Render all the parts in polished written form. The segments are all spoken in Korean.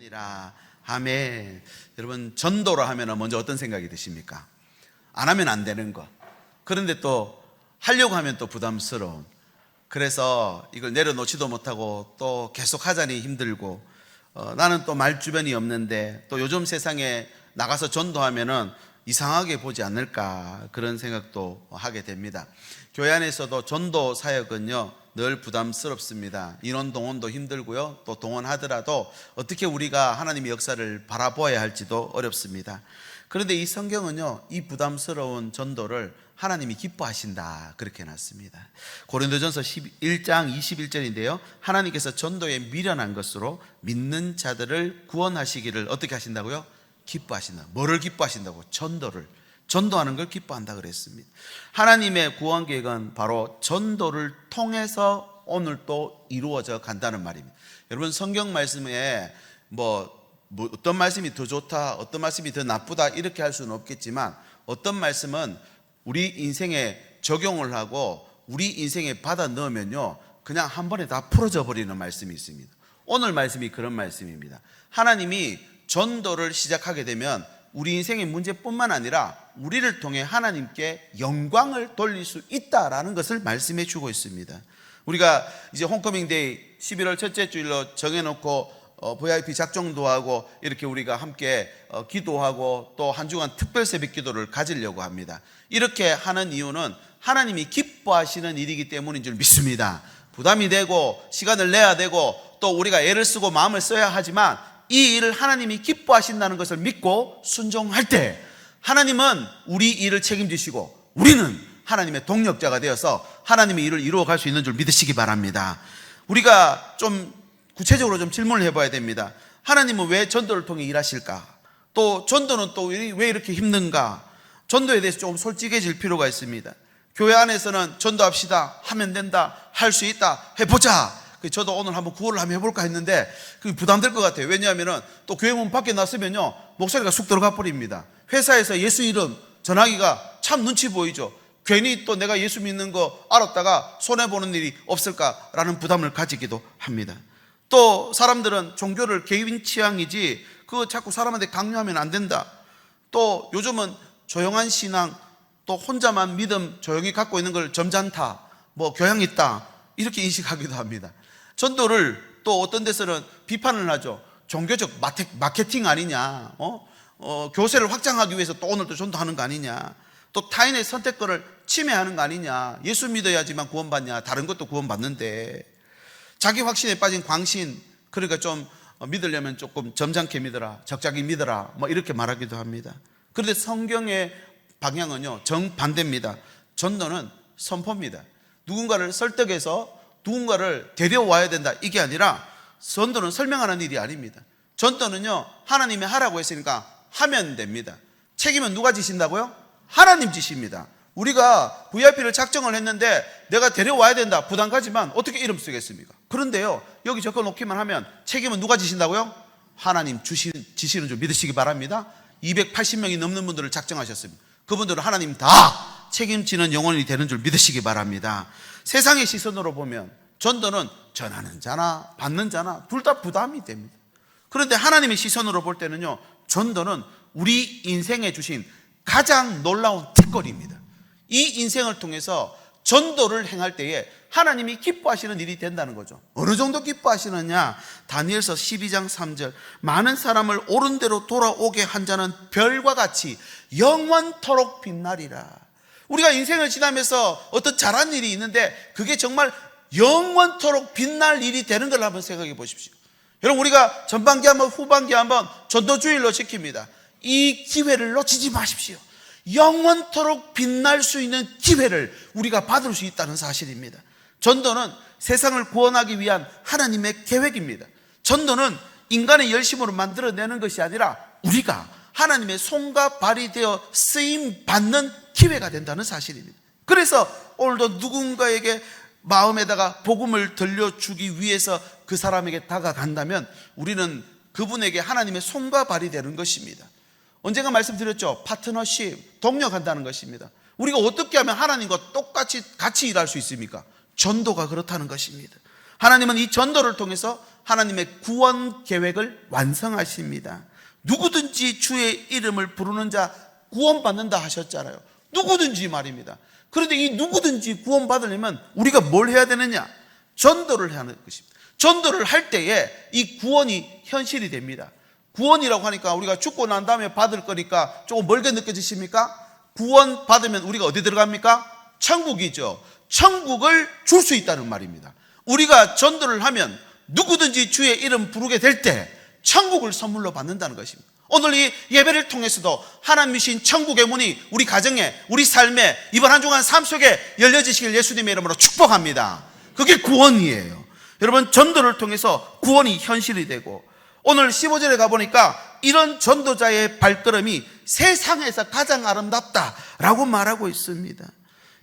빛날이라. 아멘. 여러분, 전도를 하면 먼저 어떤 생각이 드십니까? 안 하면 안 되는 거. 그런데 또 하려고 하면 또 부담스러운. 그래서 이걸 내려놓지도 못하고 또 계속 하자니 힘들고, 나는 또 말 주변이 없는데 또 요즘 세상에 나가서 전도하면은 이상하게 보지 않을까, 그런 생각도 하게 됩니다. 교회 안에서도 전도 사역은요 늘 부담스럽습니다. 인원 동원도 힘들고요, 또 동원하더라도 어떻게 우리가 하나님의 역사를 바라보아야 할지도 어렵습니다. 그런데 이 성경은요 이 부담스러운 전도를 하나님이 기뻐하신다, 그렇게 해놨습니다. 고린도전서 11장 21절인데요 하나님께서 전도에 미련한 것으로 믿는 자들을 구원하시기를 어떻게 하신다고요? 기뻐하신다. 뭐를 기뻐하신다고? 전도를. 전도하는 걸 기뻐한다 그랬습니다. 하나님의 구원 계획은 바로 전도를 통해서 오늘 또 이루어져 간다는 말입니다. 여러분, 성경 말씀에 어떤 말씀이 더 좋다, 어떤 말씀이 더 나쁘다 이렇게 할 수는 없겠지만, 어떤 말씀은 우리 인생에 적용을 하고 우리 인생에 받아 넣으면요 그냥 한 번에 다 풀어져 버리는 말씀이 있습니다. 오늘 말씀이 그런 말씀입니다. 하나님이 전도를 시작하게 되면 우리 인생의 문제뿐만 아니라 우리를 통해 하나님께 영광을 돌릴 수 있다라는 것을 말씀해 주고 있습니다. 우리가 이제 홈커밍데이 11월 첫째 주일로 정해놓고 VIP 작정도 하고 이렇게 우리가 함께 기도하고 또 한 주간 특별 새벽 기도를 가지려고 합니다. 이렇게 하는 이유는 하나님이 기뻐하시는 일이기 때문인 줄 믿습니다. 부담이 되고 시간을 내야 되고 또 우리가 애를 쓰고 마음을 써야 하지만, 이 일을 하나님이 기뻐하신다는 것을 믿고 순종할 때 하나님은 우리 일을 책임지시고 우리는 하나님의 동력자가 되어서 하나님의 일을 이루어갈 수 있는 줄 믿으시기 바랍니다. 우리가 좀 구체적으로 좀 질문을 해봐야 됩니다. 하나님은 왜 전도를 통해 일하실까? 또 전도는 또 왜 이렇게 힘든가? 전도에 대해서 조금 솔직해질 필요가 있습니다. 교회 안에서는 전도합시다, 하면 된다, 할 수 있다, 해보자. 저도 오늘 한번 구호를 한번 해볼까 했는데 그게 부담될 것 같아요. 왜냐하면 또 교회 문 밖에 나서면요 목소리가 쑥 들어가 버립니다. 회사에서 예수 이름 전하기가 참 눈치 보이죠. 괜히 또 내가 예수 믿는 거 알았다가 손해보는 일이 없을까라는 부담을 가지기도 합니다. 또 사람들은 종교를 개인 취향이지 그거 자꾸 사람한테 강요하면 안 된다. 또 요즘은 조용한 신앙, 또 혼자만 믿음 조용히 갖고 있는 걸 점잖다, 교양 있다, 이렇게 인식하기도 합니다. 전도를 또 어떤 데서는 비판을 하죠. 종교적 마케팅 아니냐, 교세를 확장하기 위해서 또 오늘도 전도하는 거 아니냐, 또 타인의 선택권을 침해하는 거 아니냐, 예수 믿어야지만 구원받냐, 다른 것도 구원받는데. 자기 확신에 빠진 광신, 그러니까 좀 믿으려면 조금 점잖게 믿어라, 적작이 믿어라, 이렇게 말하기도 합니다. 그런데 성경의 방향은요 정반대입니다. 전도는 선포입니다. 누군가를 설득해서 누군가를 데려와야 된다, 이게 아니라 전도는 설명하는 일이 아닙니다. 전도는요 하나님이 하라고 했으니까 하면 됩니다. 책임은 누가 지신다고요? 하나님 지십니다. 우리가 VIP를 작정을 했는데 내가 데려와야 된다, 부담 가지만 어떻게 이름 쓰겠습니까? 그런데요 여기 적어놓기만 하면 책임은 누가 지신다고요? 하나님 지시는 줄 믿으시기 바랍니다. 280명이 넘는 분들을 작정하셨습니다. 그분들은 하나님 다 책임지는 영혼이 되는 줄 믿으시기 바랍니다. 세상의 시선으로 보면 전도는 전하는 자나 받는 자나 둘 다 부담이 됩니다. 그런데 하나님의 시선으로 볼 때는요 전도는 우리 인생에 주신 가장 놀라운 특권입니다. 이 인생을 통해서 전도를 행할 때에 하나님이 기뻐하시는 일이 된다는 거죠. 어느 정도 기뻐하시느냐? 다니엘서 12장 3절, 많은 사람을 옳은 대로 돌아오게 한 자는 별과 같이 영원토록 빛나리라. 우리가 인생을 지나면서 어떤 잘한 일이 있는데 그게 정말 영원토록 빛날 일이 되는 걸 한번 생각해 보십시오. 여러분, 우리가 전반기 한번 후반기 한번 전도주일로 지킵니다. 이 기회를 놓치지 마십시오. 영원토록 빛날 수 있는 기회를 우리가 받을 수 있다는 사실입니다. 전도는 세상을 구원하기 위한 하나님의 계획입니다. 전도는 인간의 열심으로 만들어내는 것이 아니라 우리가 하나님의 손과 발이 되어 쓰임 받는 기회가 된다는 사실입니다. 그래서 오늘도 누군가에게 마음에다가 복음을 들려주기 위해서 그 사람에게 다가간다면 우리는 그분에게 하나님의 손과 발이 되는 것입니다. 언젠가 말씀드렸죠. 파트너십, 동력한다는 것입니다. 우리가 어떻게 하면 하나님과 똑같이 같이 일할 수 있습니까? 전도가 그렇다는 것입니다. 하나님은 이 전도를 통해서 하나님의 구원 계획을 완성하십니다. 누구든지 주의 이름을 부르는 자 구원받는다 하셨잖아요. 누구든지 말입니다. 그런데 이 누구든지 구원받으려면 우리가 뭘 해야 되느냐? 전도를 하는 것입니다. 전도를 할 때에 이 구원이 현실이 됩니다. 구원이라고 하니까 우리가 죽고 난 다음에 받을 거니까 조금 멀게 느껴지십니까? 구원 받으면 우리가 어디 들어갑니까? 천국이죠. 천국을 줄 수 있다는 말입니다. 우리가 전도를 하면 누구든지 주의 이름 부르게 될 때 천국을 선물로 받는다는 것입니다. 오늘 이 예배를 통해서도 하나님이신 천국의 문이 우리 가정에, 우리 삶에, 이번 한 주간 삶 속에 열려지시길 예수님의 이름으로 축복합니다. 그게 구원이에요. 여러분, 전도를 통해서 구원이 현실이 되고, 오늘 15절에 가보니까 이런 전도자의 발걸음이 세상에서 가장 아름답다라고 말하고 있습니다.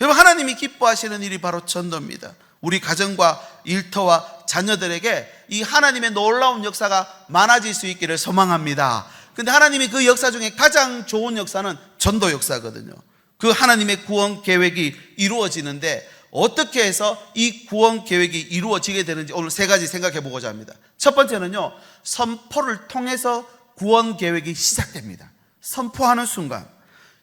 여러분, 하나님이 기뻐하시는 일이 바로 전도입니다. 우리 가정과 일터와 자녀들에게 이 하나님의 놀라운 역사가 많아질 수 있기를 소망합니다. 근데 하나님이 그 역사 중에 가장 좋은 역사는 전도 역사거든요. 그 하나님의 구원 계획이 이루어지는데 어떻게 해서 이 구원 계획이 이루어지게 되는지 오늘 세 가지 생각해 보고자 합니다. 첫 번째는요, 선포를 통해서 구원 계획이 시작됩니다. 선포하는 순간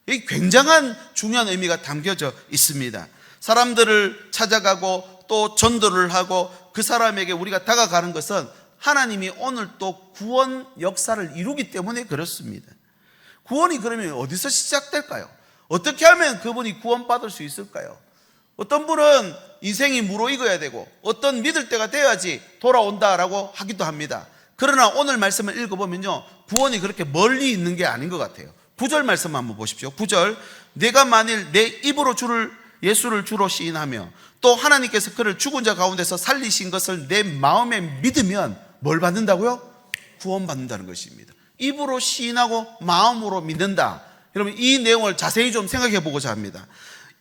이 굉장한 중요한 의미가 담겨져 있습니다. 사람들을 찾아가고 또 전도를 하고 그 사람에게 우리가 다가가는 것은 하나님이 오늘 또 구원 역사를 이루기 때문에 그렇습니다. 구원이 그러면 어디서 시작될까요? 어떻게 하면 그분이 구원받을 수 있을까요? 어떤 분은 인생이 무르익어야 되고 어떤 믿을 때가 돼야지 돌아온다라고 하기도 합니다. 그러나 오늘 말씀을 읽어보면요, 구원이 그렇게 멀리 있는 게 아닌 것 같아요. 9절 말씀 한번 보십시오. 9절, 내가 만일 내 입으로 예수를 주로 시인하며 또 하나님께서 그를 죽은 자 가운데서 살리신 것을 내 마음에 믿으면 뭘 받는다고요? 구원받는다는 것입니다. 입으로 시인하고 마음으로 믿는다. 여러분, 이 내용을 자세히 좀 생각해 보고자 합니다.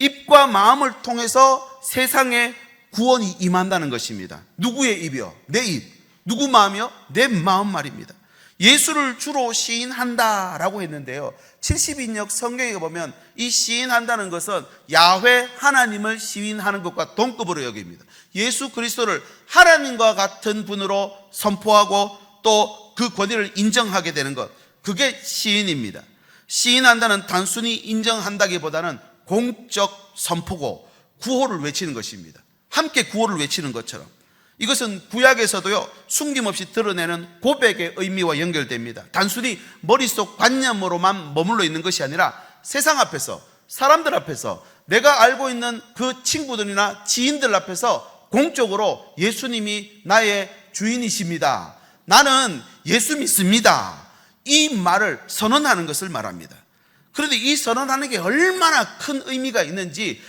입과 마음을 통해서 세상에 구원이 임한다는 것입니다. 누구의 입이요? 내 입. 누구 마음이요? 내 마음 말입니다. 예수를 주로 시인한다라고 했는데요, 70인역 성경에 보면 이 시인한다는 것은 야훼 하나님을 시인하는 것과 동급으로 여깁니다. 예수 그리스도를 하나님과 같은 분으로 선포하고 또 그 권위를 인정하게 되는 것, 그게 시인입니다. 시인한다는 단순히 인정한다기보다는 공적 선포고 구호를 외치는 것입니다. 함께 구호를 외치는 것처럼. 이것은 구약에서도요, 숨김없이 드러내는 고백의 의미와 연결됩니다. 단순히 머릿속 관념으로만 머물러 있는 것이 아니라 세상 앞에서, 사람들 앞에서, 내가 알고 있는 그 친구들이나 지인들 앞에서 공적으로 예수님이 나의 주인이십니다, 나는 예수 믿습니다, 이 말을 선언하는 것을 말합니다. 그런데 이 선언하는 게 얼마나 큰 의미가 있는지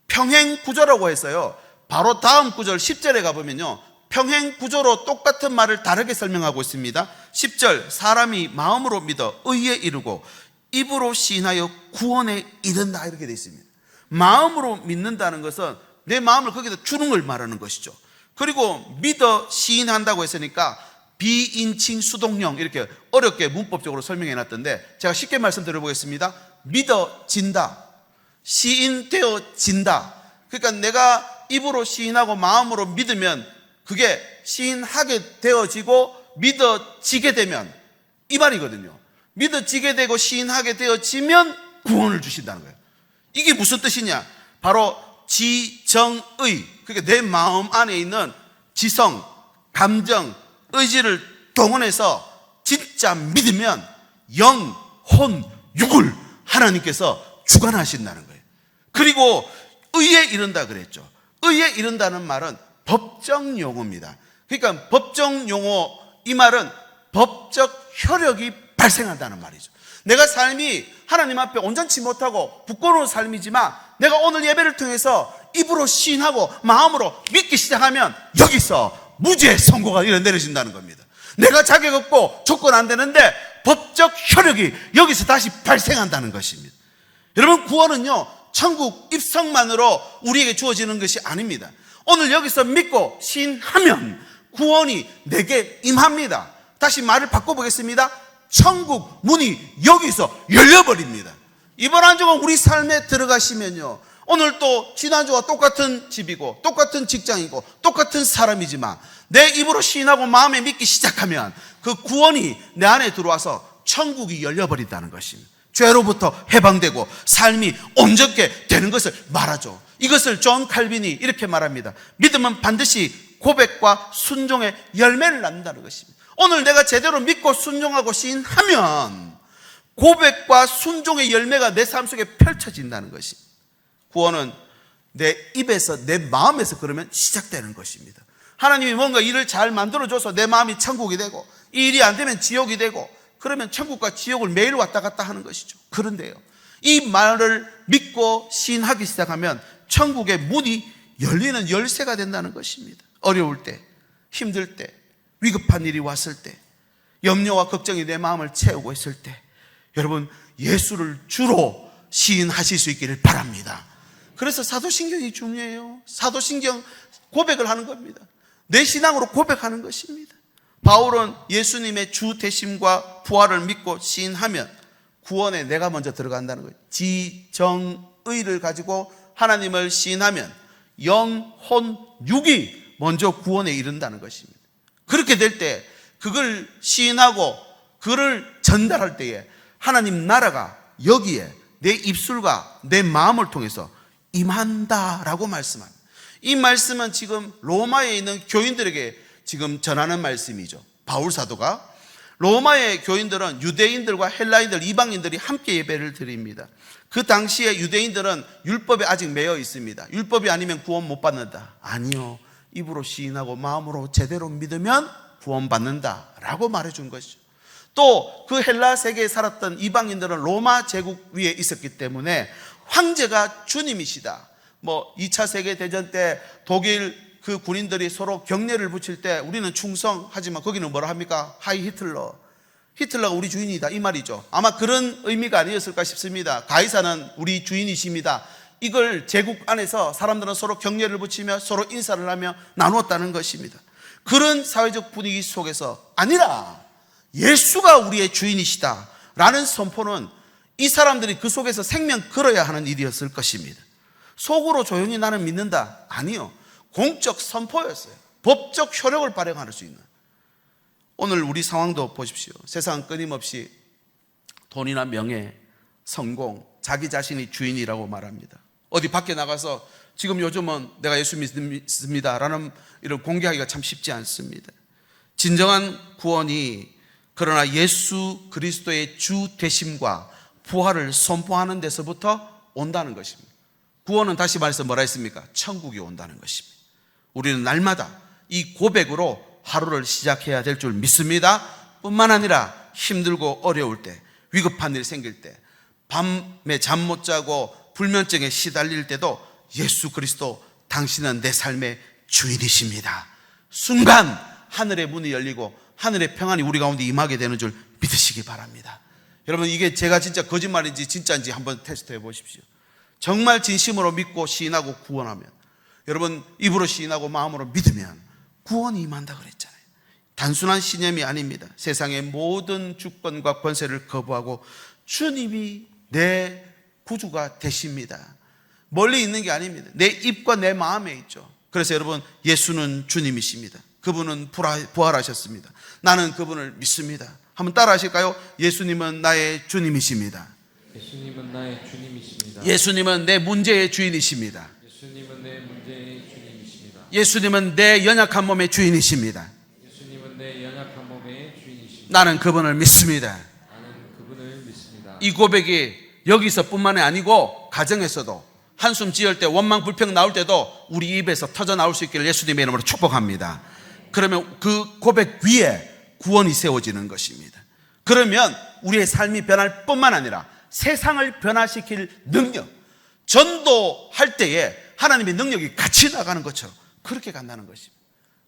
평행구조라고 했어요. 바로 다음 구절 10절에 가보면요, 평행구조로 똑같은 말을 다르게 설명하고 있습니다. 10절, 사람이 마음으로 믿어 의에 이르고 입으로 시인하여 구원에 이른다, 이렇게 되어 있습니다. 마음으로 믿는다는 것은 내 마음을 거기다 주는 걸 말하는 것이죠. 그리고 믿어 시인한다고 했으니까 비인칭 수동령, 이렇게 어렵게 문법적으로 설명해 놨던데 제가 쉽게 말씀드려보겠습니다. 믿어진다, 시인되어진다. 그러니까 내가 입으로 시인하고 마음으로 믿으면 그게 시인하게 되어지고 믿어지게 되면, 이 말이거든요. 믿어지게 되고 시인하게 되어지면 구원을 주신다는 거예요. 이게 무슨 뜻이냐? 바로 지정의, 그러니까 내 마음 안에 있는 지성, 감정, 의지를 동원해서 진짜 믿으면 영, 혼, 육을 하나님께서 주관하신다는 거예요. 그리고 의에 이른다 그랬죠. 의에 이른다는 말은 법정 용어입니다. 그러니까 법정 용어, 이 말은 법적 효력이 발생한다는 말이죠. 내가 삶이 하나님 앞에 온전치 못하고 부끄러운 삶이지만 내가 오늘 예배를 통해서 입으로 시인하고 마음으로 믿기 시작하면 여기서 무죄 선고가 내려진다는 겁니다. 내가 자격 없고 조건 안 되는데 법적 효력이 여기서 다시 발생한다는 것입니다. 여러분, 구원은요, 천국 입성만으로 우리에게 주어지는 것이 아닙니다. 오늘 여기서 믿고 시인하면 구원이 내게 임합니다. 다시 말을 바꿔보겠습니다. 천국 문이 여기서 열려버립니다. 이번 한 주간 우리 삶에 들어가시면요, 오늘 또 지난주와 똑같은 집이고 똑같은 직장이고 똑같은 사람이지만 내 입으로 시인하고 마음에 믿기 시작하면 그 구원이 내 안에 들어와서 천국이 열려버린다는 것입니다. 죄로부터 해방되고 삶이 온전게 되는 것을 말하죠. 이것을 존 칼빈이 이렇게 말합니다. 믿음은 반드시 고백과 순종의 열매를 낳는다는 것입니다. 오늘 내가 제대로 믿고 순종하고 시인하면 고백과 순종의 열매가 내 삶 속에 펼쳐진다는 것입니다. 구원은 내 입에서 내 마음에서 그러면 시작되는 것입니다. 하나님이 뭔가 일을 잘 만들어줘서 내 마음이 천국이 되고 이 일이 안 되면 지옥이 되고 그러면 천국과 지옥을 매일 왔다 갔다 하는 것이죠. 그런데요, 이 말을 믿고 시인하기 시작하면 천국의 문이 열리는 열쇠가 된다는 것입니다. 어려울 때, 힘들 때, 위급한 일이 왔을 때, 염려와 걱정이 내 마음을 채우고 있을 때 여러분 예수를 주로 시인하실 수 있기를 바랍니다. 그래서 사도신경이 중요해요. 사도신경 고백을 하는 겁니다. 내 신앙으로 고백하는 것입니다. 바울은 예수님의 주 되심과 부활을 믿고 시인하면 구원에 내가 먼저 들어간다는 거예요. 지정의를 가지고 하나님을 시인하면 영, 혼, 육이 먼저 구원에 이른다는 것입니다. 그렇게 될 때 그걸 시인하고 그를 전달할 때에 하나님 나라가 여기에 내 입술과 내 마음을 통해서 임한다라고 말씀합니다. 이 말씀은 지금 로마에 있는 교인들에게 지금 전하는 말씀이죠. 바울 사도가 로마의 교인들은 유대인들과 헬라인들, 이방인들이 함께 예배를 드립니다. 그 당시에 유대인들은 율법에 아직 매여 있습니다. 율법이 아니면 구원 못 받는다. 아니요, 입으로 시인하고 마음으로 제대로 믿으면 구원 받는다라고 말해준 것이죠. 또 그 헬라 세계에 살았던 이방인들은 로마 제국 위에 있었기 때문에 황제가 주님이시다. 2차 세계대전 때 독일 그 군인들이 서로 경례를 붙일 때 우리는 충성하지만 거기는 뭐라 합니까? 하이 히틀러. 히틀러가 우리 주인이다 이 말이죠. 아마 그런 의미가 아니었을까 싶습니다. 가이사는 우리 주인이십니다. 이걸 제국 안에서 사람들은 서로 경례를 붙이며 서로 인사를 하며 나누었다는 것입니다. 그런 사회적 분위기 속에서 아니라 예수가 우리의 주인이시다 라는 선포는 이 사람들이 그 속에서 생명 걸어야 하는 일이었을 것입니다. 속으로 조용히 나는 믿는다? 아니요, 공적 선포였어요. 법적 효력을 발행할 수 있는. 오늘 우리 상황도 보십시오. 세상은 끊임없이 돈이나 명예, 성공, 자기 자신이 주인이라고 말합니다. 어디 밖에 나가서 지금 요즘은 내가 예수 믿습니다 라는 이런 공개하기가 참 쉽지 않습니다. 진정한 구원이 그러나 예수 그리스도의 주 되심과 부활을 선포하는 데서부터 온다는 것입니다. 구원은 다시 말해서 뭐라 했습니까? 천국이 온다는 것입니다. 우리는 날마다 이 고백으로 하루를 시작해야 될 줄 믿습니다. 뿐만 아니라 힘들고 어려울 때, 위급한 일 생길 때, 밤에 잠 못 자고 불면증에 시달릴 때도 예수 그리스도 당신은 내 삶의 주인이십니다. 순간 하늘의 문이 열리고 하늘의 평안이 우리 가운데 임하게 되는 줄 믿으시기 바랍니다. 여러분, 이게 제가 진짜 거짓말인지 진짜인지 한번 테스트해 보십시오. 정말 진심으로 믿고 시인하고 구원하면, 여러분 입으로 시인하고 마음으로 믿으면 구원이 임한다 그랬잖아요. 단순한 신념이 아닙니다. 세상의 모든 주권과 권세를 거부하고 주님이 내 구주가 되십니다. 멀리 있는 게 아닙니다. 내 입과 내 마음에 있죠. 그래서 여러분, 예수는 주님이십니다. 그분은 부활하셨습니다. 나는 그분을 믿습니다. 한번 따라 하실까요? 예수님은 나의 주님이십니다. 예수님은 나의 주님이십니다. 예수님은 내 문제의 주인이십니다. 예수님은 내 문제의 주님이십니다. 예수님은 내 연약한 몸의 주인이십니다. 예수님은 내 연약한 몸의 주인이십니다. 나는 그분을 믿습니다. 나는 그분을 믿습니다. 이 고백이 여기서뿐만이 아니고 가정에서도 한숨 지을 때, 원망 불평 나올 때도 우리 입에서 터져 나올 수 있기를 예수님의 이름으로 축복합니다. 그러면 그 고백 위에 구원이 세워지는 것입니다. 그러면 우리의 삶이 변할 뿐만 아니라 세상을 변화시킬 능력, 전도할 때에 하나님의 능력이 같이 나가는 것처럼 그렇게 간다는 것입니다.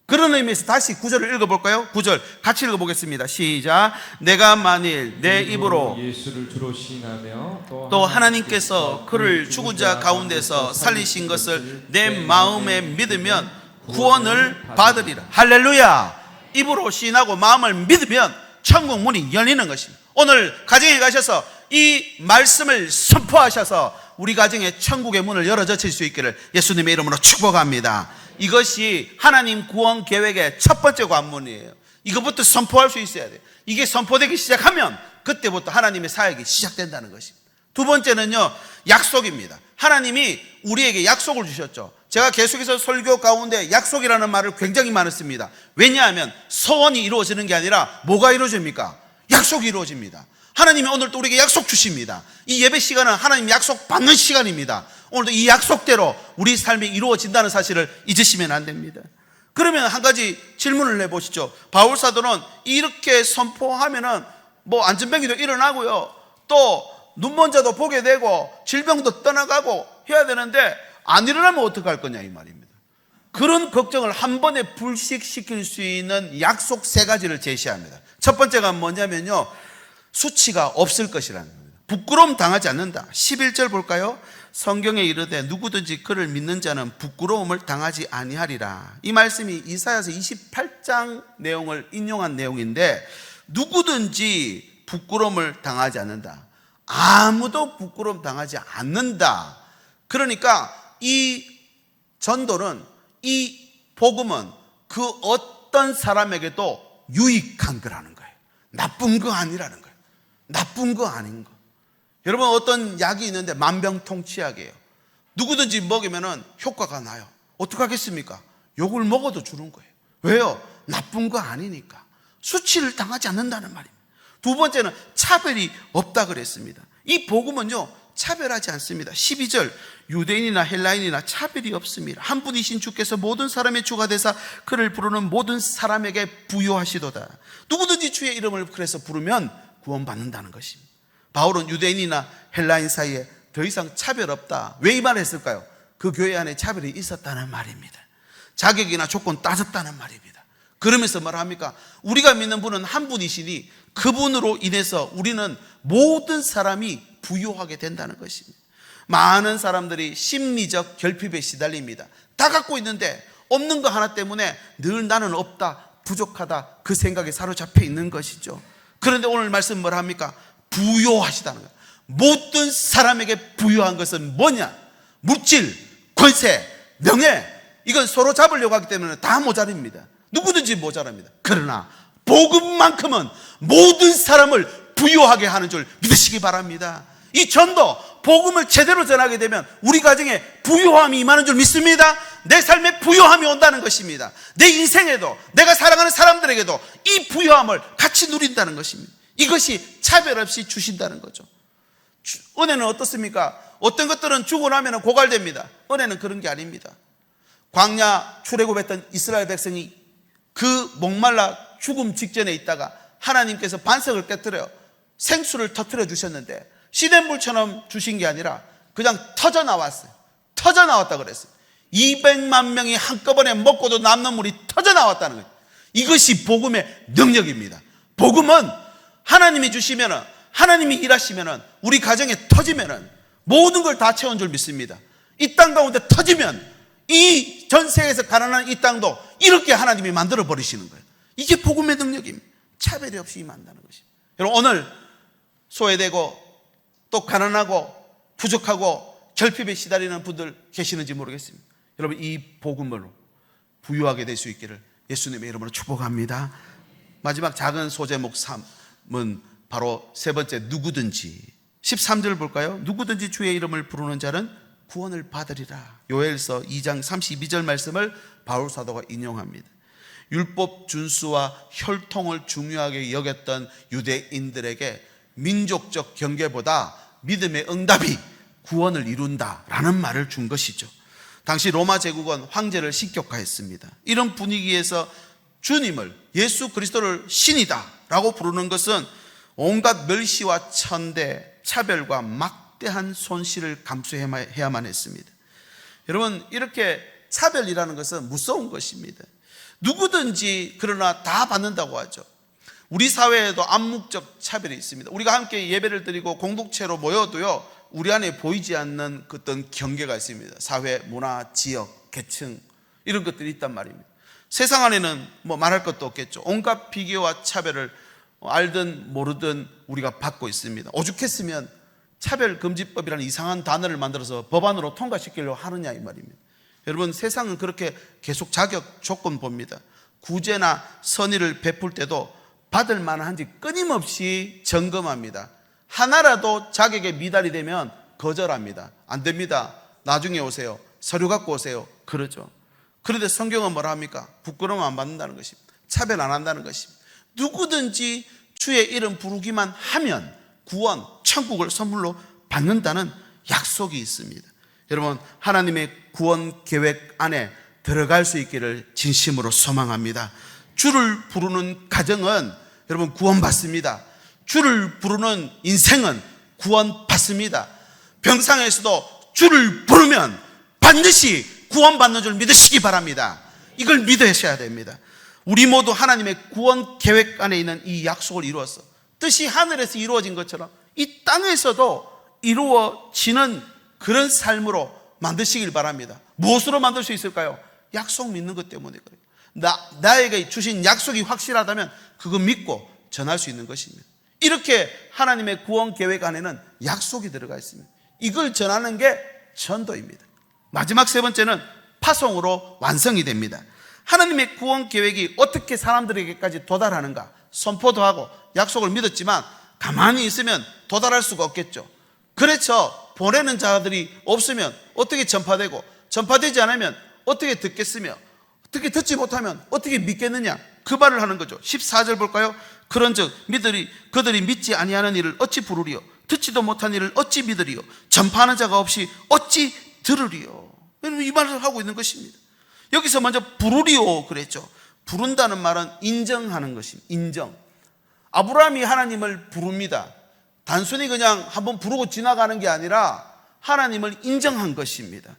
그런 의미에서 다시 9절을 읽어볼까요? 9절 같이 읽어보겠습니다. 시작. 내가 만일 내 입으로 예수를 주로 시인하며 또 하나님께서 그를 죽은 자 가운데서 살리신 것을 내 마음에 믿으면 구원을 받으리라. 할렐루야. 입으로 시인하고 마음을 믿으면 천국 문이 열리는 것입니다. 오늘 가정에 가셔서 이 말씀을 선포하셔서 우리 가정에 천국의 문을 열어젖힐 수 있기를 예수님의 이름으로 축복합니다. 이것이 하나님 구원 계획의 첫 번째 관문이에요. 이것부터 선포할 수 있어야 돼요. 이게 선포되기 시작하면 그때부터 하나님의 사역이 시작된다는 것입니다. 두 번째는요, 약속입니다. 하나님이 우리에게 약속을 주셨죠. 제가 계속해서 설교 가운데 약속이라는 말을 굉장히 많이 씁니다. 왜냐하면 소원이 이루어지는 게 아니라 뭐가 이루어집니까? 약속이 이루어집니다. 하나님이 오늘도 우리에게 약속 주십니다. 이 예배 시간은 하나님 약속 받는 시간입니다. 오늘도 이 약속대로 우리 삶이 이루어진다는 사실을 잊으시면 안 됩니다. 그러면 한 가지 질문을 내보시죠. 바울 사도는 이렇게 선포하면은 뭐 안전병기도 일어나고요, 또 눈먼자도 보게 되고 질병도 떠나가고 해야 되는데 안 일어나면 어떡할 거냐 이 말입니다. 그런 걱정을 한 번에 불식시킬 수 있는 약속 세 가지를 제시합니다. 첫 번째가 뭐냐면요, 수치가 없을 것이라는 겁니다. 부끄러움 당하지 않는다. 11절 볼까요? 성경에 이르되 누구든지 그를 믿는 자는 부끄러움을 당하지 아니하리라. 이 말씀이 이사야서 28장 내용을 인용한 내용인데, 누구든지 부끄러움을 당하지 않는다. 아무도 부끄러움 당하지 않는다. 그러니까 이 전도는, 이 복음은 그 어떤 사람에게도 유익한 거라는 거예요. 나쁜 거 아니라는 거예요. 나쁜 거 아닌 거. 여러분, 어떤 약이 있는데 만병통치약이에요. 누구든지 먹이면 효과가 나요. 어떡하겠습니까? 욕을 먹어도 주는 거예요. 왜요? 나쁜 거 아니니까. 수치를 당하지 않는다는 말입니다. 두 번째는 차별이 없다 그랬습니다. 이 복음은요, 차별하지 않습니다. 12절, 유대인이나 헬라인이나 차별이 없습니다. 한 분이신 주께서 모든 사람의 주가 되사 그를 부르는 모든 사람에게 부요하시도다. 누구든지 주의 이름을 그래서 부르면 구원받는다는 것입니다. 바울은 유대인이나 헬라인 사이에 더 이상 차별 없다. 왜 이 말을 했을까요? 그 교회 안에 차별이 있었다는 말입니다. 자격이나 조건 따졌다는 말입니다. 그러면서 말합니까? 우리가 믿는 분은 한 분이시니 그분으로 인해서 우리는 모든 사람이 부요하게 된다는 것입니다. 많은 사람들이 심리적 결핍에 시달립니다. 다 갖고 있는데 없는 거 하나 때문에 늘 나는 없다, 부족하다, 그 생각에 사로잡혀 있는 것이죠. 그런데 오늘 말씀 뭘 합니까? 부요하시다는 거예요. 모든 사람에게 부요한 것은 뭐냐? 물질, 권세, 명예, 이건 서로 잡으려고 하기 때문에 다 모자랍니다. 누구든지 모자랍니다. 그러나 복음만큼은 모든 사람을 부요하게 하는 줄 믿으시기 바랍니다. 이 전도, 복음을 제대로 전하게 되면 우리 가정에 부요함이 임하는 줄 믿습니다. 내 삶에 부요함이 온다는 것입니다. 내 인생에도, 내가 사랑하는 사람들에게도 이 부요함을 같이 누린다는 것입니다. 이것이 차별 없이 주신다는 거죠. 은혜는 어떻습니까? 어떤 것들은 주고 나면 고갈됩니다. 은혜는 그런 게 아닙니다. 광야 출애굽했던 이스라엘 백성이 그 목말라 죽음 직전에 있다가 하나님께서 반석을 깨뜨려 생수를 터뜨려 주셨는데, 시냇물처럼 주신 게 아니라 그냥 터져 나왔어요. 터져 나왔다 그랬어요. 200만 명이 한꺼번에 먹고도 남는 물이 터져 나왔다는 거예요. 이것이 복음의 능력입니다. 복음은 하나님이 주시면은, 하나님이 일하시면은, 우리 가정에 터지면은 모든 걸 다 채운 줄 믿습니다. 이 땅 가운데 터지면 이 전 세계에서 가난한 이 땅도 이렇게 하나님이 만들어 버리시는 거예요. 이게 복음의 능력입니다. 차별이 없이 임한다는 것입니다. 여러분, 오늘 소외되고 또 가난하고 부족하고 결핍에 시달리는 분들 계시는지 모르겠습니다. 여러분, 이 복음으로 부유하게 될 수 있기를 예수님의 이름으로 축복합니다. 마지막 작은 소제목 3은 바로 세 번째, 누구든지. 13절 볼까요? 누구든지 주의 이름을 부르는 자는 구원을 받으리라. 요엘서 2장 32절 말씀을 바울 사도가 인용합니다. 율법 준수와 혈통을 중요하게 여겼던 유대인들에게 민족적 경계보다 믿음의 응답이 구원을 이룬다라는 말을 준 것이죠. 당시 로마 제국은 황제를 신격화했습니다. 이런 분위기에서 주님을, 예수 그리스도를 신이다라고 부르는 것은 온갖 멸시와 천대, 차별과 막대한 손실을 감수해야만 했습니다. 여러분, 이렇게 차별이라는 것은 무서운 것입니다. 누구든지 그러나 다 받는다고 하죠. 우리 사회에도 암묵적 차별이 있습니다. 우리가 함께 예배를 드리고 공동체로 모여도요, 우리 안에 보이지 않는 어떤 경계가 있습니다. 사회, 문화, 지역, 계층, 이런 것들이 있단 말입니다. 세상 안에는 뭐 말할 것도 없겠죠. 온갖 비교와 차별을 알든 모르든 우리가 받고 있습니다. 오죽했으면 차별금지법이라는 이상한 단어를 만들어서 법안으로 통과시키려고 하느냐 이 말입니다. 여러분, 세상은 그렇게 계속 자격 조건 봅니다. 구제나 선의를 베풀 때도 받을 만한지 끊임없이 점검합니다. 하나라도 자격에 미달이 되면 거절합니다. 안 됩니다. 나중에 오세요. 서류 갖고 오세요. 그러죠. 그런데 성경은 뭐라 합니까? 부끄러움 안 받는다는 것입니다. 차별 안 한다는 것입니다. 누구든지 주의 이름 부르기만 하면 구원, 천국을 선물로 받는다는 약속이 있습니다. 여러분, 하나님의 구원 계획 안에 들어갈 수 있기를 진심으로 소망합니다. 주를 부르는 가정은 여러분 구원받습니다. 주를 부르는 인생은 구원받습니다. 병상에서도 주를 부르면 반드시 구원받는 줄 믿으시기 바랍니다. 이걸 믿으셔야 됩니다. 우리 모두 하나님의 구원 계획 안에 있는 이 약속을 이루었어. 뜻이 하늘에서 이루어진 것처럼 이 땅에서도 이루어지는 그런 삶으로 만드시길 바랍니다. 무엇으로 만들 수 있을까요? 약속 믿는 것 때문에 그래요. 나에게 주신 약속이 확실하다면 그거 믿고 전할 수 있는 것입니다. 이렇게 하나님의 구원 계획 안에는 약속이 들어가 있습니다. 이걸 전하는 게 전도입니다. 마지막 세 번째는 파송으로 완성이 됩니다. 하나님의 구원 계획이 어떻게 사람들에게까지 도달하는가? 선포도 하고 약속을 믿었지만 가만히 있으면 도달할 수가 없겠죠. 그래서 보내는 자들이 없으면 어떻게 전파되고, 전파되지 않으면 어떻게 듣겠으며, 어떻게 듣지 못하면 어떻게 믿겠느냐, 그 말을 하는 거죠. 14절 볼까요? 그런즉 그들이 믿지 아니하는 일을 어찌 부르리요? 듣지도 못한 일을 어찌 믿으리요? 전파하는 자가 없이 어찌 들으리요? 이 말을 하고 있는 것입니다. 여기서 먼저 부르리요 그랬죠. 부른다는 말은 인정하는 것입니다. 인정. 아브라함이 하나님을 부릅니다. 단순히 그냥 한번 부르고 지나가는 게 아니라 하나님을 인정한 것입니다.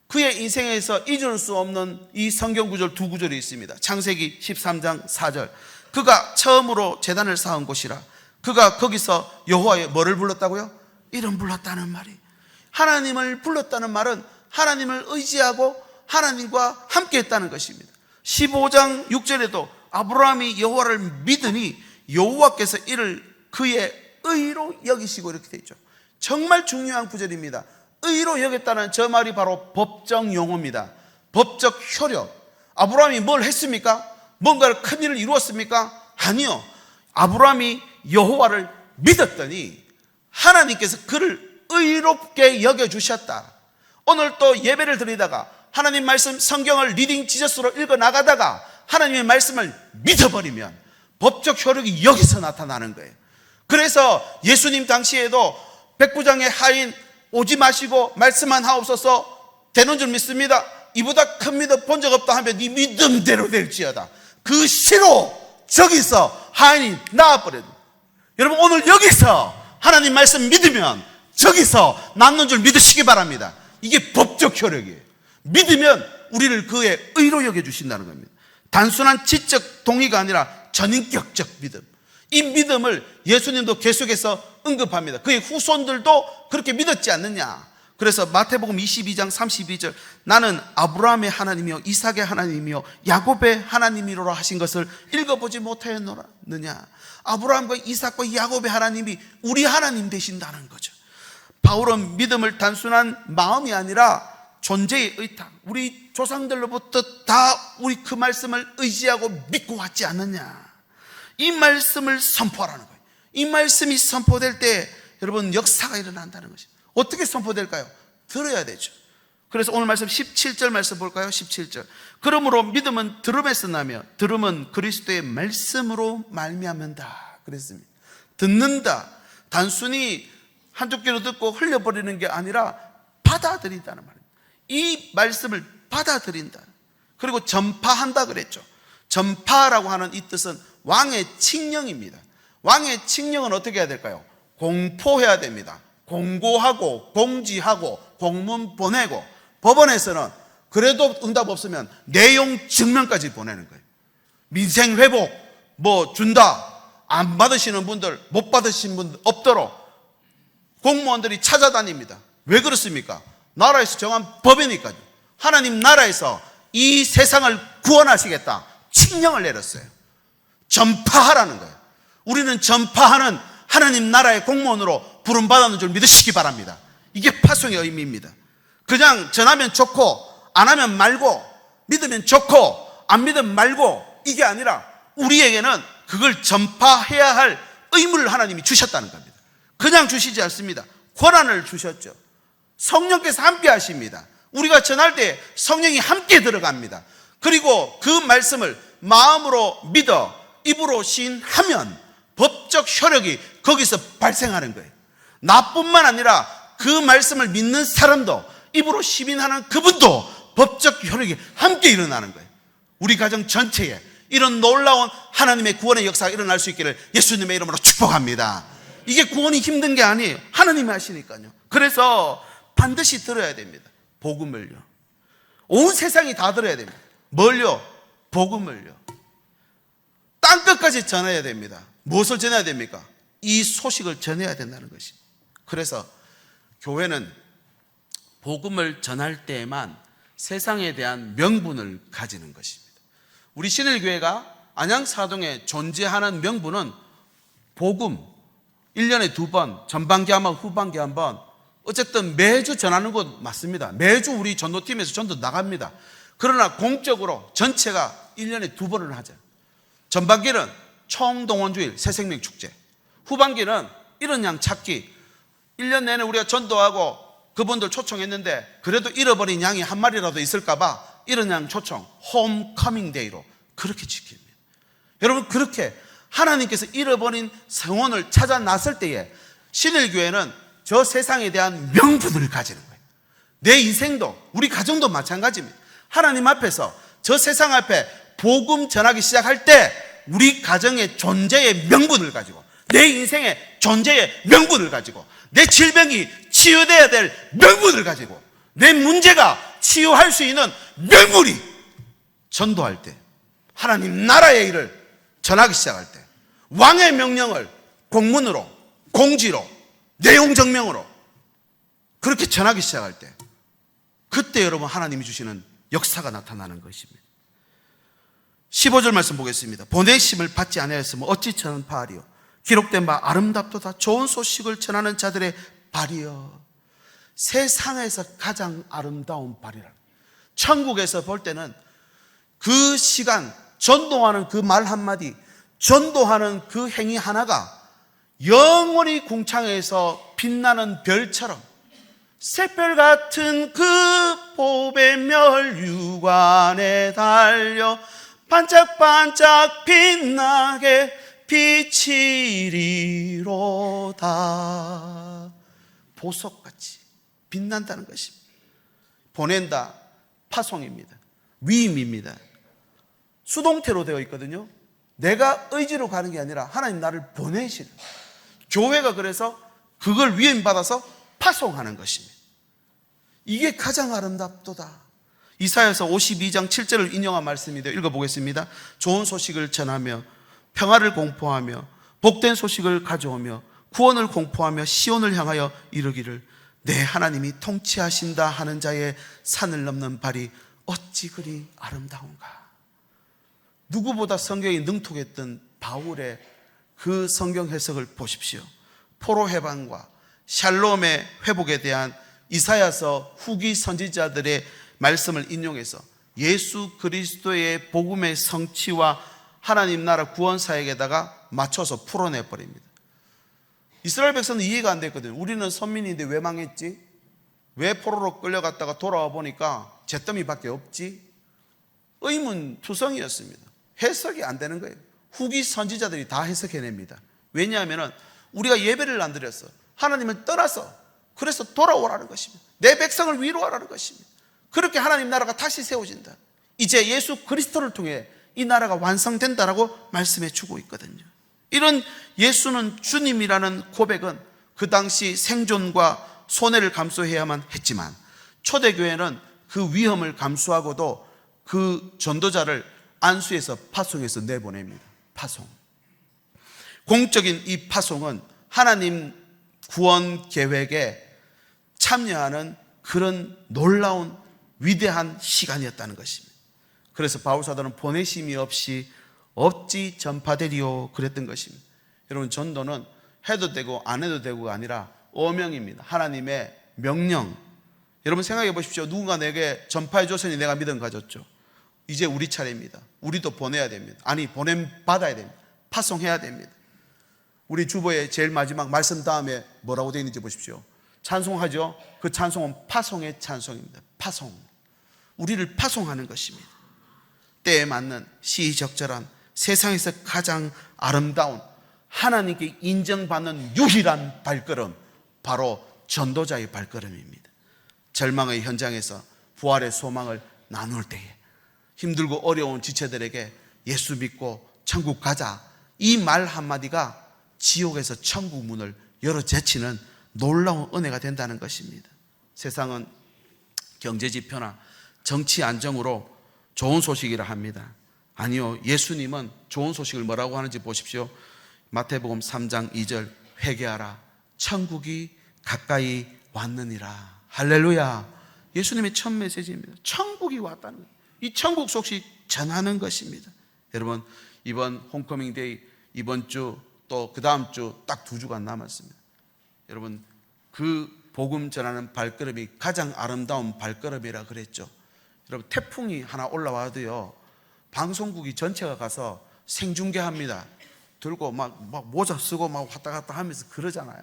그의 인생에서 잊을 수 없는 이 성경 구절 두 구절이 있습니다. 창세기 13장 4절. 그가 처음으로 제단을 쌓은 곳이라. 그가 거기서 여호와의 뭐를 불렀다고요? 이름 불렀다는 말이. 하나님을 불렀다는 말은 하나님을 의지하고 하나님과 함께 했다는 것입니다. 15장 6절에도 아브라함이 여호와를 믿으니 여호와께서 이를 그의 의로 여기시고, 이렇게 되어 있죠. 정말 중요한 구절입니다. 의로 여겼다는 저 말이 바로 법정 용어입니다. 법적 효력. 아브라함이 뭘 했습니까? 뭔가를 큰 일을 이루었습니까? 아니요. 아브라함이 여호와를 믿었더니 하나님께서 그를 의롭게 여겨주셨다. 오늘 또 예배를 드리다가 하나님 말씀 성경을 리딩 지저스로 읽어 나가다가 하나님의 말씀을 믿어버리면 법적 효력이 여기서 나타나는 거예요. 그래서 예수님 당시에도 백부장의 하인 오지 마시고 말씀만 하옵소서 되는 줄 믿습니다. 이보다 큰 믿음 본 적 없다 하면 네 믿음대로 될지어다. 그 시로 저기서 하인이 나와버려요. 여러분, 오늘 여기서 하나님 말씀 믿으면 저기서 낫는 줄 믿으시기 바랍니다. 이게 법적 효력이에요. 믿으면 우리를 그의 의로 여겨주신다는 겁니다. 단순한 지적 동의가 아니라 전인격적 믿음. 이 믿음을 예수님도 계속해서 언급합니다. 그의 후손들도 그렇게 믿었지 않느냐. 그래서 마태복음 22장 32절 나는 아브라함의 하나님이요 이삭의 하나님이요 야곱의 하나님이로라 하신 것을 읽어보지 못하였느냐. 아브라함과 이삭과 야곱의 하나님이 우리 하나님 되신다는 거죠. 바울은 믿음을 단순한 마음이 아니라 존재의 의탁, 우리 조상들로부터 다 우리 그 말씀을 의지하고 믿고 왔지 않느냐. 이 말씀을 선포하라는 거예요. 이 말씀이 선포될 때 여러분 역사가 일어난다는 것입니다. 어떻게 선포될까요? 들어야 되죠. 그래서 오늘 말씀 17절 말씀 볼까요? 17절. 그러므로 믿음은 들음에서 나며 들음은 그리스도의 말씀으로 말미암는다 그랬습니다. 듣는다. 단순히 한쪽 귀로 듣고 흘려버리는 게 아니라 받아들인다는 말입니다. 이 말씀을 받아들인다. 그리고 전파한다 그랬죠. 전파라고 하는 이 뜻은 왕의 칙령입니다. 왕의 칙령은 어떻게 해야 될까요? 공포해야 됩니다. 공고하고 공지하고 공문 보내고, 법원에서는 그래도 응답 없으면 내용 증명까지 보내는 거예요. 민생 회복 뭐 준다, 안 받으시는 분들, 못 받으신 분들 없도록 공무원들이 찾아다닙니다. 왜 그렇습니까? 나라에서 정한 법이니까요. 하나님 나라에서 이 세상을 구원하시겠다 칙령을 내렸어요. 전파하라는 거예요. 우리는 전파하는 하나님 나라의 공무원으로 부름받았는 줄 믿으시기 바랍니다. 이게 파송의 의미입니다. 그냥 전하면 좋고 안 하면 말고, 믿으면 좋고 안 믿으면 말고, 이게 아니라 우리에게는 그걸 전파해야 할 의무를 하나님이 주셨다는 겁니다. 그냥 주시지 않습니다. 권한을 주셨죠. 성령께서 함께 하십니다. 우리가 전할 때 성령이 함께 들어갑니다. 그리고 그 말씀을 마음으로 믿어 입으로 시인하면 법적 효력이 거기서 발생하는 거예요. 나뿐만 아니라 그 말씀을 믿는 사람도, 입으로 시인하는 그분도 법적 효력이 함께 일어나는 거예요. 우리 가정 전체에 이런 놀라운 하나님의 구원의 역사가 일어날 수 있기를 예수님의 이름으로 축복합니다. 이게 구원이 힘든 게 아니에요. 하나님이 하시니까요. 그래서 반드시 들어야 됩니다. 복음을요. 온 세상이 다 들어야 됩니다. 뭘요? 복음을요. 땅끝까지 전해야 됩니다. 무엇을 전해야 됩니까? 이 소식을 전해야 된다는 것입니다. 그래서 교회는 복음을 전할 때에만 세상에 대한 명분을 가지는 것입니다. 우리 신일교회가 안양사동에 존재하는 명분은 복음, 1년에 2번, 전반기 한번, 후반기 한번, 어쨌든 매주 전하는 것 맞습니다. 매주 우리 전도팀에서 전도 나갑니다. 그러나 공적으로 전체가 1년에 2번을 하죠. 전반기는 총동원주일 새생명축제, 후반기는 이런 양 찾기, 1년 내내 우리가 전도하고 그분들 초청했는데 그래도 잃어버린 양이 한 마리라도 있을까봐 이런 양 초청, 홈커밍 데이로 그렇게 지킵니다. 여러분, 그렇게 하나님께서 잃어버린 성원을 찾아 나설 때에 신일교회는 저 세상에 대한 명분을 가지는 거예요. 내 인생도, 우리 가정도 마찬가지입니다. 하나님 앞에서, 저 세상 앞에 복음 전하기 시작할 때 우리 가정의 존재의 명분을 가지고, 내 인생의 존재의 명분을 가지고, 내 질병이 치유돼야 될 명분을 가지고, 내 문제가 치유할 수 있는 명분이 전도할 때, 하나님 나라의 일을 전하기 시작할 때, 왕의 명령을 공문으로, 공지로, 내용 증명으로 그렇게 전하기 시작할 때, 그때 여러분 하나님이 주시는 역사가 나타나는 것입니다. 15절 말씀 보겠습니다. 보내심을 받지 아니하였으면 어찌 전파하리요? 기록된 바 아름답도다. 좋은 소식을 전하는 자들의 발이여. 세상에서 가장 아름다운 발이라. 천국에서 볼 때는 그 시간, 전도하는 그 말 한마디, 전도하는 그 행위 하나가 영원히 궁창에서 빛나는 별처럼, 샛별 같은 그 보배멸 유관에 달려 반짝반짝 빛나게 비치리로다. 보석같이 빛난다는 것입니다. 보낸다, 파송입니다. 위임입니다. 수동태로 되어 있거든요. 내가 의지로 가는 게 아니라 하나님 나를 보내시는, 교회가 그래서 그걸 위임받아서 파송하는 것입니다. 이게 가장 아름답도다. 이사야서 52장 7절을 인용한 말씀인데 읽어보겠습니다. 좋은 소식을 전하며 평화를 공포하며 복된 소식을 가져오며 구원을 공포하며 시온을 향하여 이르기를 내 하나님이 통치하신다 하는 자의 산을 넘는 발이 어찌 그리 아름다운가. 누구보다 성경이 능통했던 바울의 그 성경 해석을 보십시오. 포로 해방과 샬롬의 회복에 대한 이사야서 후기 선지자들의 말씀을 인용해서 예수 그리스도의 복음의 성취와 하나님 나라 구원 사역에다가 맞춰서 풀어내버립니다. 이스라엘 백성은 이해가 안 됐거든요. 우리는 선민인데 왜 망했지? 왜 포로로 끌려갔다가 돌아와 보니까 잿더미밖에 없지? 의문투성이었습니다. 해석이 안 되는 거예요. 후기 선지자들이 다 해석해냅니다. 왜냐하면 우리가 예배를 안 드렸어. 하나님을 떠나서, 그래서 돌아오라는 것입니다. 내 백성을 위로하라는 것입니다. 그렇게 하나님 나라가 다시 세워진다. 이제 예수 그리스도를 통해 이 나라가 완성된다라고 말씀해 주고 있거든요. 이런 예수는 주님이라는 고백은 그 당시 생존과 손해를 감수해야만 했지만, 초대교회는 그 위험을 감수하고도 그 전도자를 안수해서 파송해서 내보냅니다. 파송. 공적인 이 파송은 하나님 구원 계획에 참여하는 그런 놀라운 위대한 시간이었다는 것입니다. 그래서 바울사도는 보내심이 없이 어찌 전파되리요 그랬던 것입니다. 여러분, 전도는 해도 되고 안 해도 되고가 아니라 어명입니다. 하나님의 명령. 여러분 생각해 보십시오. 누군가 내게 전파해 줬으니 내가 믿음 가졌죠. 이제 우리 차례입니다. 우리도 보내야 됩니다. 아니, 보냄 받아야 됩니다. 파송해야 됩니다. 우리 주보의 제일 마지막 말씀 다음에 뭐라고 되어 있는지 보십시오. 찬송하죠. 그 찬송은 파송의 찬송입니다. 파송. 우리를 파송하는 것입니다. 때에 맞는 시의적절한 세상에서 가장 아름다운 하나님께 인정받는 유일한 발걸음, 바로 전도자의 발걸음입니다. 절망의 현장에서 부활의 소망을 나눌 때에 힘들고 어려운 지체들에게 예수 믿고 천국 가자, 이 말 한마디가 지옥에서 천국 문을 열어 제치는 놀라운 은혜가 된다는 것입니다. 세상은 경제 지표나 정치 안정으로 좋은 소식이라 합니다. 아니요, 예수님은 좋은 소식을 뭐라고 하는지 보십시오. 마태복음 3장 2절, 회개하라, 천국이 가까이 왔느니라. 할렐루야. 예수님의 첫 메시지입니다. 천국이 왔다는 것. 이 천국 소식 전하는 것입니다. 여러분, 이번 홈커밍데이, 이번 주 또 그 다음 주 딱 2주간 남았습니다. 여러분, 그 복음 전하는 발걸음이 가장 아름다운 발걸음이라 그랬죠. 여러분, 태풍이 하나 올라와도요, 방송국이 전체가 가서 생중계합니다. 들고 막 모자 쓰고 막 왔다 갔다 하면서 그러잖아요.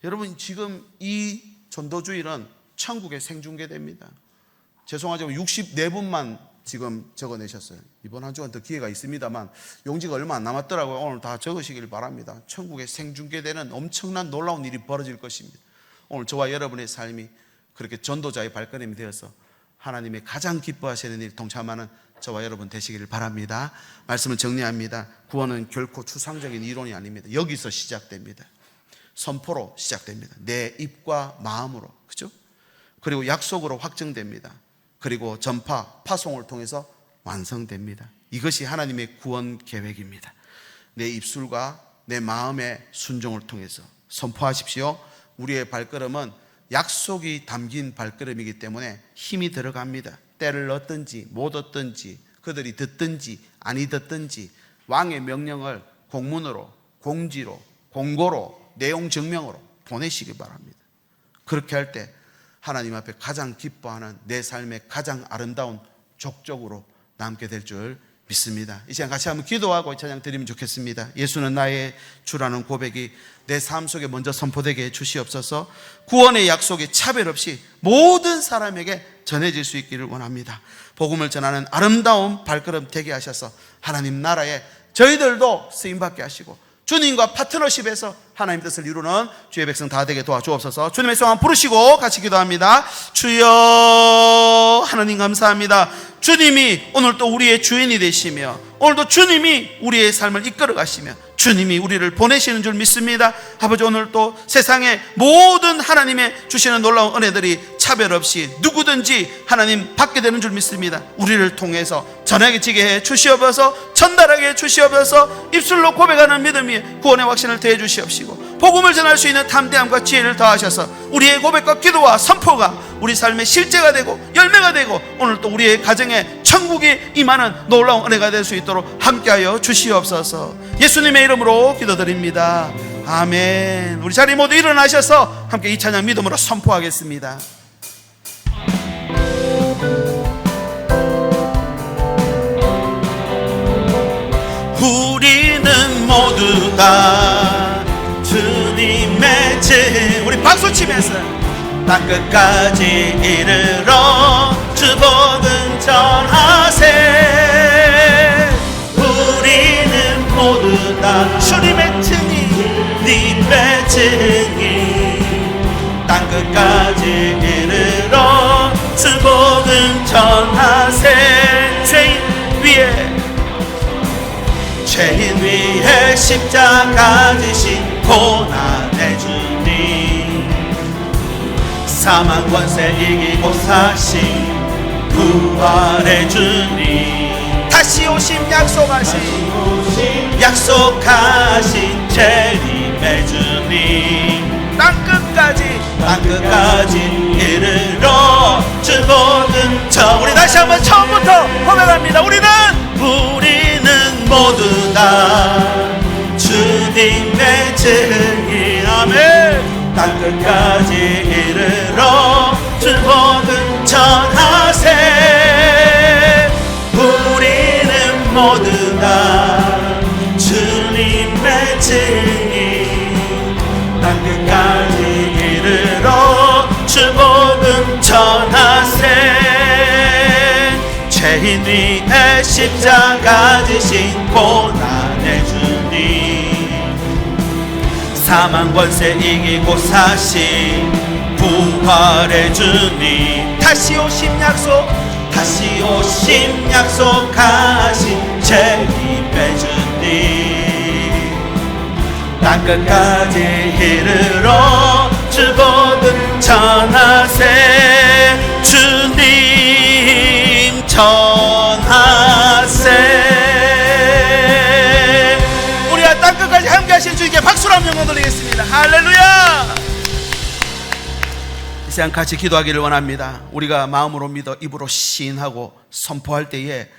여러분, 지금 이 전도주일은 천국에 생중계됩니다. 죄송하지만 64분만 지금 적어내셨어요. 이번 한 주간 더 기회가 있습니다만 용지가 얼마 안 남았더라고요. 오늘 다 적으시길 바랍니다. 천국에 생중계되는 엄청난 놀라운 일이 벌어질 것입니다. 오늘 저와 여러분의 삶이 그렇게 전도자의 발걸음이 되어서 하나님의 가장 기뻐하시는 일 동참하는 저와 여러분 되시기를 바랍니다. 말씀을 정리합니다. 구원은 결코 추상적인 이론이 아닙니다. 여기서 시작됩니다. 선포로 시작됩니다. 내 입과 마음으로, 그죠? 그리고 약속으로 확증됩니다. 그리고 전파, 파송을 통해서 완성됩니다. 이것이 하나님의 구원 계획입니다. 내 입술과 내 마음의 순종을 통해서 선포하십시오. 우리의 발걸음은 약속이 담긴 발걸음이기 때문에 힘이 들어갑니다. 때를 얻든지 못 얻든지, 그들이 듣든지 아니 듣든지 왕의 명령을 공문으로, 공지로, 공고로, 내용 증명으로 보내시기 바랍니다. 그렇게 할 때 하나님 앞에 가장 기뻐하는 내 삶의 가장 아름다운 족적으로 남게 될 줄 믿습니다. 이 시간 같이 한번 기도하고 찬양 드리면 좋겠습니다. 예수는 나의 주라는 고백이 내 삶 속에 먼저 선포되게 해 주시옵소서. 구원의 약속이 차별 없이 모든 사람에게 전해질 수 있기를 원합니다. 복음을 전하는 아름다운 발걸음 되게 하셔서 하나님 나라에 저희들도 쓰임받게 하시고 주님과 파트너십에서 하나님 뜻을 이루는 주의 백성 다 되게 도와주옵소서. 주님의 성함 부르시고 같이 기도합니다. 주여, 하나님 감사합니다. 주님이 오늘 또 우리의 주인이 되시며 오늘도 주님이 우리의 삶을 이끌어 가시며 주님이 우리를 보내시는 줄 믿습니다. 아버지, 오늘 또 세상의 모든 하나님의 주시는 놀라운 은혜들이 차별 없이 누구든지 하나님 받게 되는 줄 믿습니다. 우리를 통해서 전해지게 해 주시옵소서. 전달하게 해 주시옵소서. 입술로 고백하는 믿음이 구원의 확신을 더해 주시옵시고 복음을 전할 수 있는 담대함과 지혜를 더하셔서 우리의 고백과 기도와 선포가 우리 삶의 실제가 되고 열매가 되고 오늘 또 우리의 가정에 천국이 임하는 놀라운 은혜가 될 수 있도록 함께하여 주시옵소서. 예수님의 이름으로 기도드립니다. 아멘. 우리 자리 모두 일어나셔서 함께 이 찬양 믿음으로 선포하겠습니다. 우리는 모두 다 주님의 증. 우리 박수치면서 땅끝까지 이르러 주 복음 전하세. 우리는 모두 다 주님의 증인, 님의 증인. 땅끝까지 이르러 주 복음 전하세. 죄인 위에 십자가 지신 고난의 주님, 사망 권세 이기고 사신 부활의 주님, 다시 오심 약속하신 재림의 주님, 땅끝까지 이르러 주 복음 전. 우리 다시 한번 처음부터 고백합니다. 우리는 모두 다 주님의 증인, 땅끝까지 이르러 주 복음 전하세. 우리는 모두 다 주님의 증인, 땅끝까지 이르러 주 복음 전하세. 죄인 위에 십자가 지신 고난의 주님, 사망 권세 이기고 사신 부활의 주님, 다시 오심 약속하신 재림의 주님, 땅끝까지 이르러 주 복음 전하세. 주님 전하세. 우리가 땅끝까지 함께 하신 주님께 박수로 한번 영광 돌리겠습니다. 할렐루야. 이 시간 같이 기도하기를 원합니다. 우리가 마음으로 믿어 입으로 시인하고 선포할 때에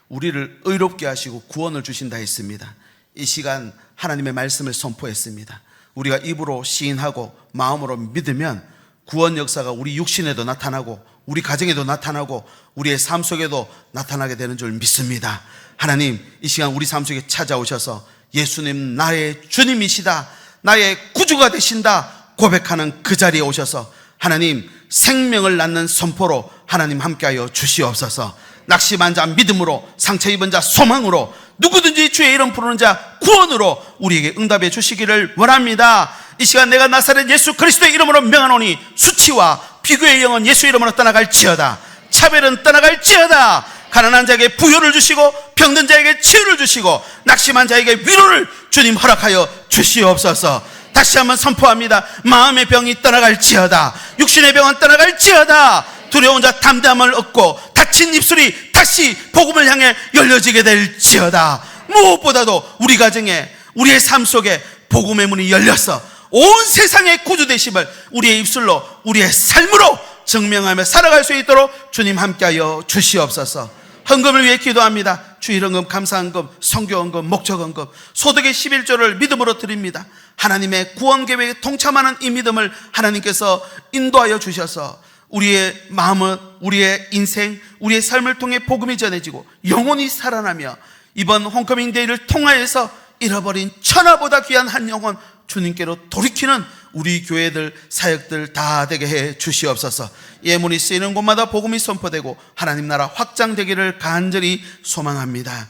우리를 의롭게 하시고 구원을 주신다 했습니다. 이 시간 하나님의 말씀을 선포했습니다. 우리가 입으로 시인하고 마음으로 믿으면 구원 역사가 우리 육신에도 나타나고 우리 가정에도 나타나고 우리의 삶 속에도 나타나게 되는 줄 믿습니다. 하나님, 이 시간 우리 삶 속에 찾아오셔서 예수님 나의 주님이시다, 나의 구주가 되신다 고백하는 그 자리에 오셔서 하나님 생명을 낳는 선포로 하나님 함께하여 주시옵소서. 낙심한 자 믿음으로, 상처 입은 자 소망으로, 누구든지 주의 이름 부르는 자 구원으로 우리에게 응답해 주시기를 원합니다. 이 시간 내가 나사렛 예수 그리스도의 이름으로 명하노니 수치와 비교의 영은 예수 이름으로 떠나갈지어다. 차별은 떠나갈지어다. 가난한 자에게 부요를 주시고 병든 자에게 치유를 주시고 낙심한 자에게 위로를 주님 허락하여 주시옵소서. 다시 한번 선포합니다. 마음의 병이 떠나갈지어다. 육신의 병은 떠나갈지어다. 두려운 자 담대함을 얻고 닫힌 입술이 다시 복음을 향해 열려지게 될지어다. 무엇보다도 우리 가정에, 우리의 삶 속에 복음의 문이 열려서 온 세상의 구주 되심을 우리의 입술로, 우리의 삶으로 증명하며 살아갈 수 있도록 주님 함께하여 주시옵소서. 헌금을 위해 기도합니다. 주일헌금, 감사헌금, 선교헌금, 목적헌금, 소득의 11조를 믿음으로 드립니다. 하나님의 구원 계획에 동참하는 이 믿음을 하나님께서 인도하여 주셔서 우리의 마음은, 우리의 인생, 우리의 삶을 통해 복음이 전해지고 영혼이 살아나며 이번 홈커밍 데이를 통하여서 잃어버린 천하보다 귀한 한 영혼 주님께로 돌이키는 우리 교회들, 사역들 다 되게 해 주시옵소서. 예문이 쓰이는 곳마다 복음이 선포되고 하나님 나라 확장되기를 간절히 소망합니다.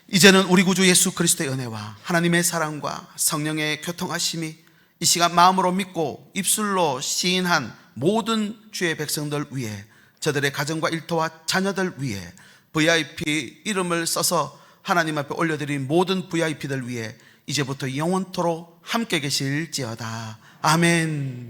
이제는 우리 구주 예수 그리스도의 은혜와 하나님의 사랑과 성령의 교통하심이 이 시간 마음으로 믿고 입술로 시인한 모든 주의 백성들 위해, 저들의 가정과 일터와 자녀들 위해, VIP 이름을 써서 하나님 앞에 올려드린 모든 VIP들 위해 이제부터 영원토록 함께 계실지어다. 아멘.